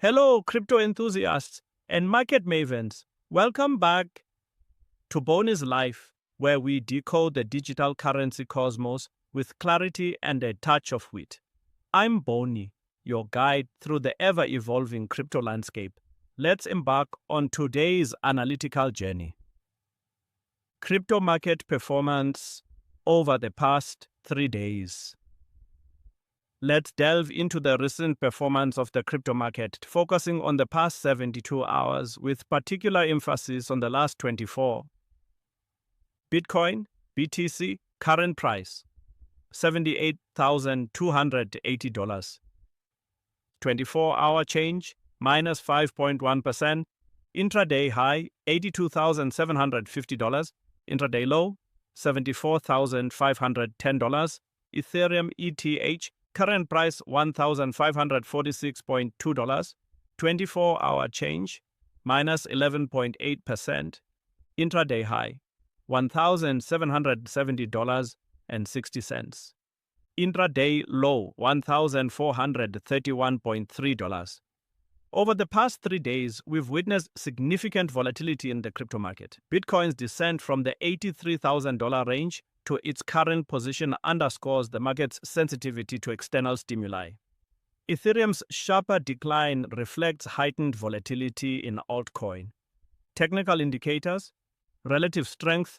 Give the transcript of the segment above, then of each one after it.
Hello, crypto enthusiasts and market mavens. Welcome back to Bonnie's Life, where we decode the digital currency cosmos with clarity and a touch of wit. I'm Bonnie, your guide through the ever evolving crypto landscape. Let's embark on today's analytical journey. Crypto market performance over the past 3 days. Let's delve into the recent performance of the crypto market, focusing on the past 72 hours with particular emphasis on the last 24. Bitcoin, BTC, current price $78,280. 24-hour change minus 5.1%. Intraday high $82,750. Intraday low $74,510. Ethereum ETH current price $1,546.2. 24-hour change minus 11.8%. Intraday high $1,770.60. Intraday low $1,431.3. Over the past 3 days, we've witnessed significant volatility in the crypto market. Bitcoin's descent from the $83,000 range to its current position underscores the market's sensitivity to external stimuli. Ethereum's sharper decline reflects heightened volatility in altcoin. Technical indicators, relative strength,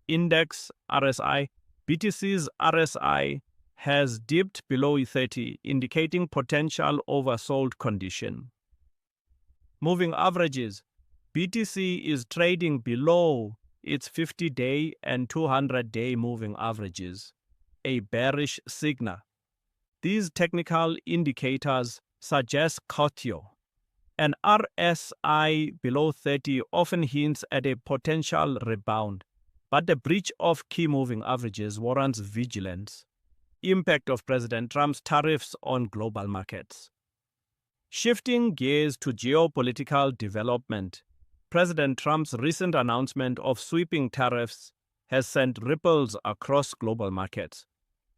index RSI. BTC's RSI has dipped below 30, indicating potential oversold condition. Moving averages, BTC is trading below its 50-day and 200-day moving averages, a bearish signal. These technical indicators suggest caution. An RSI below 30 often hints at a potential rebound, but the breach of key moving averages warrants vigilance. Impact of President Trump's tariffs on global markets. Shifting gears to geopolitical development, President Trump's recent announcement of sweeping tariffs has sent ripples across global markets.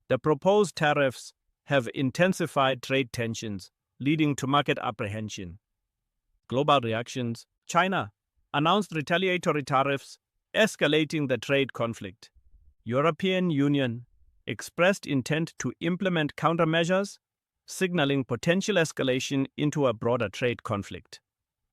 The proposed tariffs have intensified trade tensions, leading to market apprehension. Global reactions. China announced retaliatory tariffs, escalating the trade conflict. European Union expressed intent to implement countermeasures, signaling potential escalation into a broader trade conflict.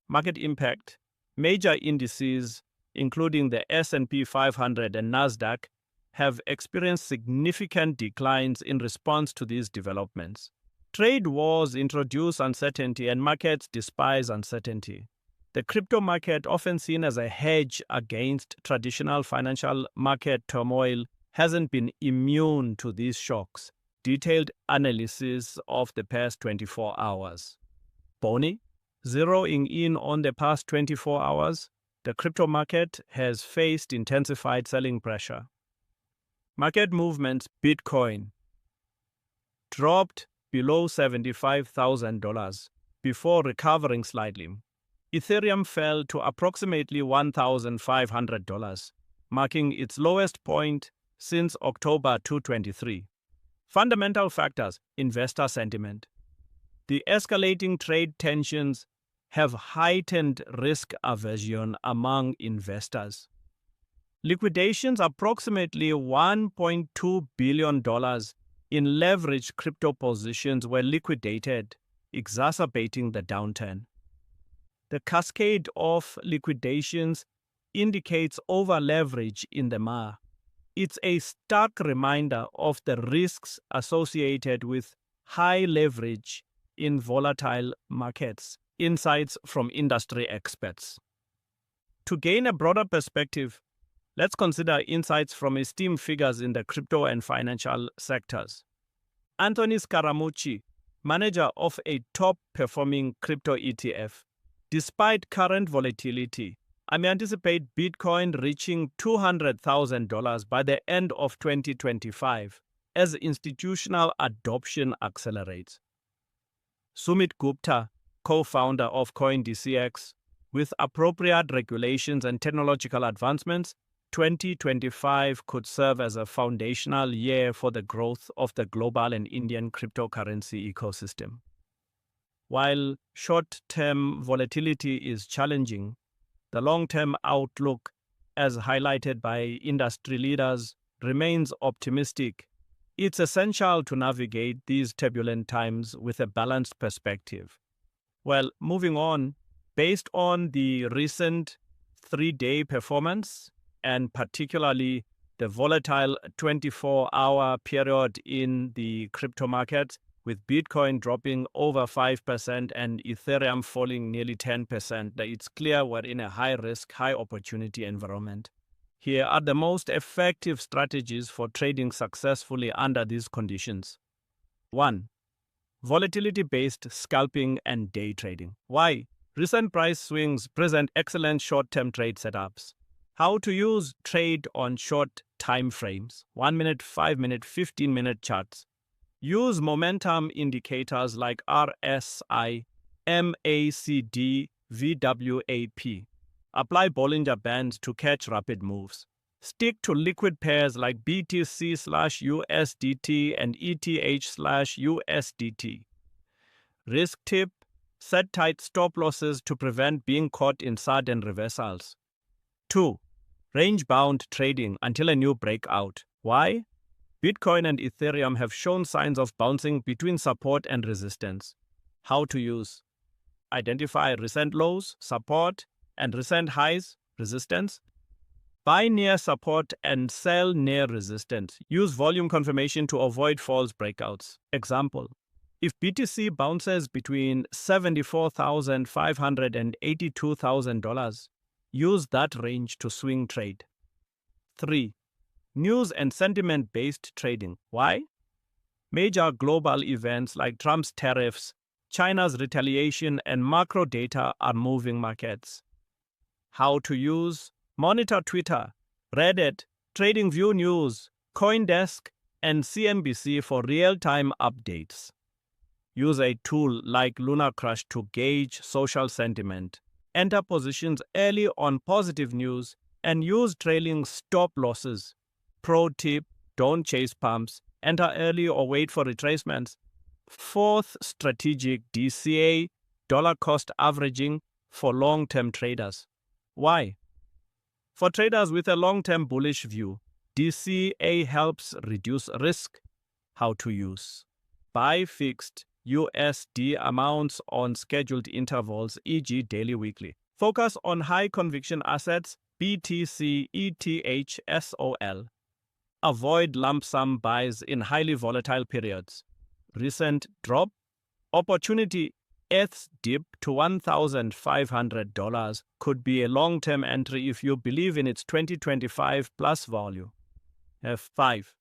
Market impact. Major indices, including the S&P 500 and Nasdaq, have experienced significant declines in response to these developments. Trade wars introduce uncertainty and markets despise uncertainty. The crypto market, often seen as a hedge against traditional financial market turmoil, hasn't been immune to these shocks. Detailed analysis of the past 24 hours. Bonnie, zeroing in on the past 24 hours, the crypto market has faced intensified selling pressure. Market movements. Bitcoin dropped below $75,000 before recovering slightly. Ethereum fell to approximately $1,500, marking its lowest point since October 2023. Fundamental factors. Investor sentiment. The escalating trade tensions have heightened risk aversion among investors. Liquidations. Approximately $1.2 billion in leveraged crypto positions were liquidated, exacerbating the downturn. The cascade of liquidations indicates over-leverage in the MA. It's a stark reminder of the risks associated with high leverage in volatile markets. Insights from industry experts. To gain a broader perspective, let's consider insights from esteemed figures in the crypto and financial sectors. Anthony Scaramucci, manager of a top-performing crypto ETF. Despite current volatility, I may anticipate Bitcoin reaching $200,000 by the end of 2025 as institutional adoption accelerates. Sumit Gupta, co-founder of CoinDCX, with appropriate regulations and technological advancements, 2025 could serve as a foundational year for the growth of the global and Indian cryptocurrency ecosystem. While short-term volatility is challenging, the long-term outlook, as highlighted by industry leaders, remains optimistic. It's essential to navigate these turbulent times with a balanced perspective. Well, moving on, based on the recent 3-day performance, and particularly the volatile 24-hour period in the crypto market, with Bitcoin dropping over 5% and Ethereum falling nearly 10%, it's clear we're in a high-risk, high-opportunity environment. Here are the most effective strategies for trading successfully under these conditions. 1. Volatility-based scalping and day trading. Why? Recent price swings present excellent short-term trade setups. How to use trade on short time frames, 1 minute, 5 minute, 15-minute charts. Use momentum indicators like RSI, MACD, VWAP. Apply Bollinger Bands to catch rapid moves. Stick to liquid pairs like BTC/USDT and ETH/USDT. Risk tip: set tight stop losses to prevent being caught in sudden reversals. 2. Range-bound trading until a new breakout. Why? Bitcoin and Ethereum have shown signs of bouncing between support and resistance. How to use: identify recent lows, support, and recent highs, resistance. Buy near support and sell near resistance. Use volume confirmation to avoid false breakouts. Example: if BTC bounces between $74,500 and $82,000, use that range to swing trade. 3. News and sentiment-based trading. Why? Major global events like Trump's tariffs, China's retaliation, and macro data are moving markets. How to use: monitor Twitter, Reddit, TradingView News, CoinDesk, and CNBC for real-time updates. Use a tool like Lunar Crush to gauge social sentiment. Enter positions early on positive news and use trailing stop losses. Pro tip: don't chase pumps. Enter early or wait for retracements. 4th, strategic DCA, dollar cost averaging, for long-term traders. Why? For traders with a long-term bullish view, DCA helps reduce risk. How to use: buy fixed USD amounts on scheduled intervals, e.g. daily, weekly. Focus on high-conviction assets, BTC, ETH, SOL. Avoid lump sum buys in highly volatile periods. Recent drop: opportunity: ETH's dip to $1,500 could be a long-term entry if you believe in its 2025 plus value. F5.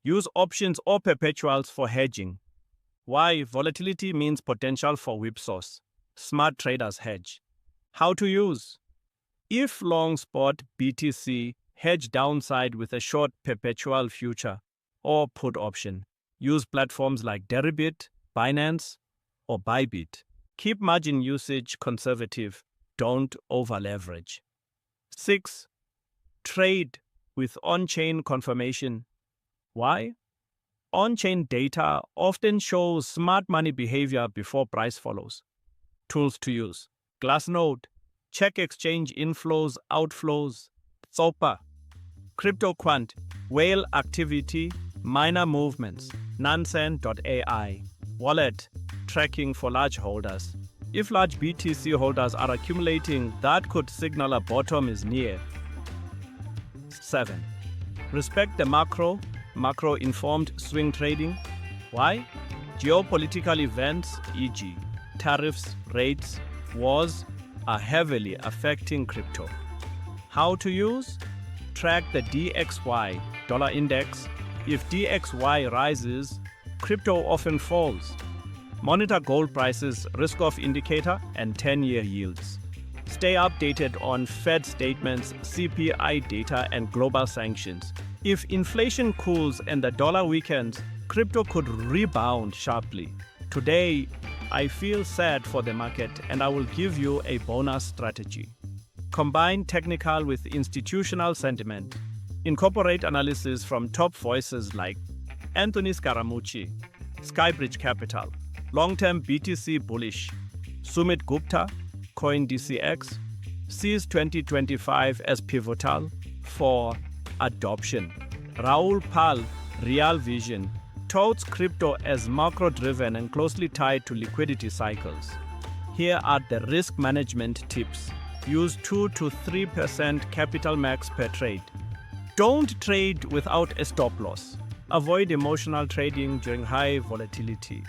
Use options or perpetuals for hedging. Why? Volatility means potential for whipsaws. Smart traders hedge. How to use: if long spot BTC, hedge downside with a short perpetual future or put option. Use platforms like Deribit, Binance, or Bybit. Keep margin usage conservative. Don't over-leverage. 6. Trade with on-chain confirmation. Why? On-chain data often shows smart money behavior before price follows. Tools to use: Glassnode, check exchange inflows, outflows. Zopa, CryptoQuant, whale activity, miner movements. Nansen.ai, wallet, tracking for large holders. If large BTC holders are accumulating, that could signal a bottom is near. 7. Respect the macro-informed swing trading. Why? Geopolitical events, e.g. tariffs, rates, wars, are heavily affecting crypto. How to use: track the DXY, dollar index. If DXY rises, crypto often falls. Monitor gold prices, risk-off indicator, and 10-year yields. Stay updated on Fed statements, CPI data, and global sanctions. If inflation cools and the dollar weakens, crypto could rebound sharply. Today, I feel sad for the market, and I will give you a bonus strategy. Combine technical with institutional sentiment. Incorporate analysis from top voices like Anthony Scaramucci, Skybridge Capital, Long-term BTC bullish. Sumit Gupta, CoinDCX, sees 2025 as pivotal for adoption. Raul Pal, Real Vision, touts crypto as macro-driven and closely tied to liquidity cycles. Here are the risk management tips. Use 2 to 3% capital max per trade. Don't trade without a stop loss. Avoid emotional trading during high volatility.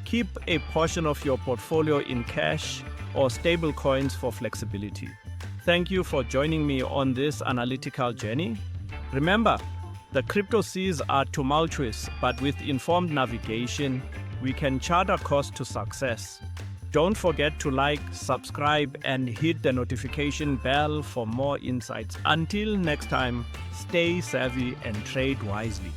Keep a portion of your portfolio in cash or stable coins for flexibility. Thank you for joining me on this analytical journey. Remember, the crypto seas are tumultuous, but with informed navigation, we can chart a course to success. Don't forget to like, subscribe, and hit the notification bell for more insights. Until next time, stay savvy and trade wisely.